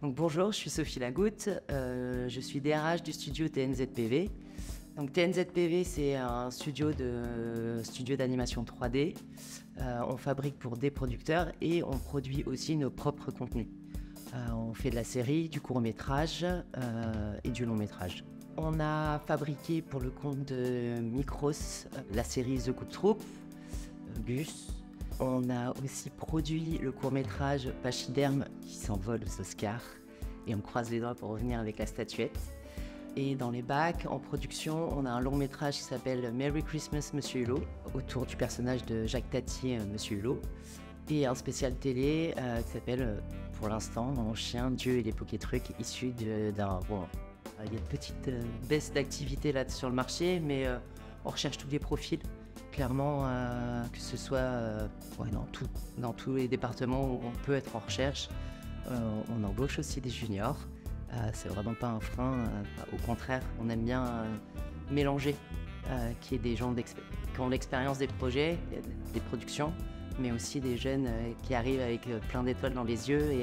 Donc bonjour, je suis Sophie Lagoutte, je suis DRH du studio TNZPV. Donc TNZPV, c'est un studio d'animation 3D. On fabrique pour des producteurs et on produit aussi nos propres contenus. On fait de la série, du court-métrage et du long-métrage. On a fabriqué pour le compte de Micros la série The Good Troupe, Gus. On a aussi produit le court-métrage Pachyderme qui s'envole aux Oscars et on croise les doigts pour revenir avec la statuette. Et dans les bacs, en production, on a un long-métrage qui s'appelle Merry Christmas Monsieur Hulot, autour du personnage de Jacques Tati, Monsieur Hulot, et un spécial télé qui s'appelle, pour l'instant, Mon chien, Dieu et les Pokétrucs, issu d'un... Bon, il y a une petite baisse d'activité là sur le marché, mais on recherche tous les profils. Clairement, que ce soit dans tous les départements où on peut être en recherche, on embauche aussi des juniors. C'est vraiment pas un frein, au contraire, on aime bien mélanger, qu'il y ait des gens qui ont l'expérience des projets, des productions, mais aussi des jeunes qui arrivent avec plein d'étoiles dans les yeux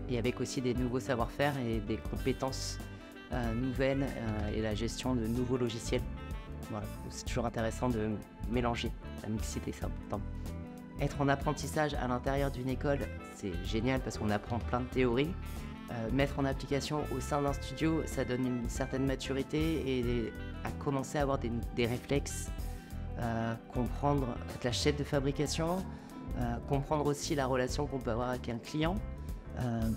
et avec aussi des nouveaux savoir-faire et des compétences nouvelles et la gestion de nouveaux logiciels. Voilà. C'est toujours intéressant de mélanger, la mixité, c'est important. Être en apprentissage à l'intérieur d'une école, c'est génial parce qu'on apprend plein de théories. Mettre en application au sein d'un studio, ça donne une certaine maturité et à commencer à avoir des réflexes, comprendre la chaîne de fabrication, comprendre aussi la relation qu'on peut avoir avec un client.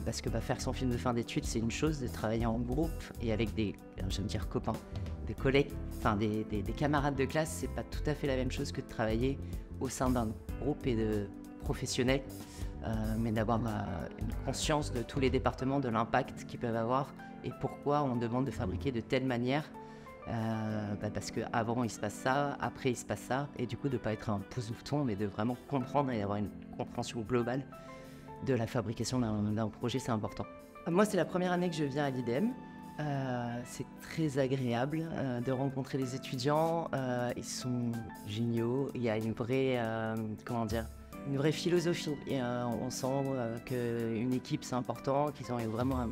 Parce que faire son film de fin d'études, c'est une chose, de travailler en groupe et avec des, j'aime dire copains, des collègues, enfin des camarades de classe, c'est pas tout à fait la même chose que de travailler au sein d'un groupe et de professionnels, mais d'avoir une conscience de tous les départements, de l'impact qu'ils peuvent avoir et pourquoi on demande de fabriquer de telle manière, parce qu'avant il se passe ça, après il se passe ça, et du coup de ne pas être un pouce-bouton, mais de vraiment comprendre et avoir une compréhension globale de la fabrication d'un projet, c'est important. Moi, c'est la première année que je viens à l'IDEM. C'est très agréable de rencontrer les étudiants. Ils sont géniaux. Il y a une vraie, une vraie philosophie. Et, on sent qu'une équipe, c'est important, qu'ils ont vraiment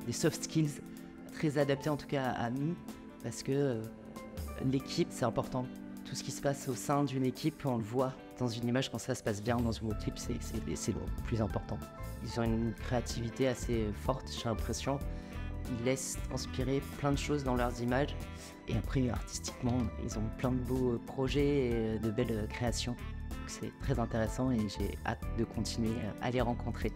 des soft skills très adaptés, en tout cas à nous, parce que l'équipe, c'est important. Tout ce qui se passe au sein d'une équipe, on le voit dans une image. Quand ça se passe bien dans une équipe, c'est le plus important. Ils ont une créativité assez forte, j'ai l'impression. Ils laissent transpirer plein de choses dans leurs images. Et après, artistiquement, ils ont plein de beaux projets et de belles créations. C'est très intéressant et j'ai hâte de continuer à les rencontrer.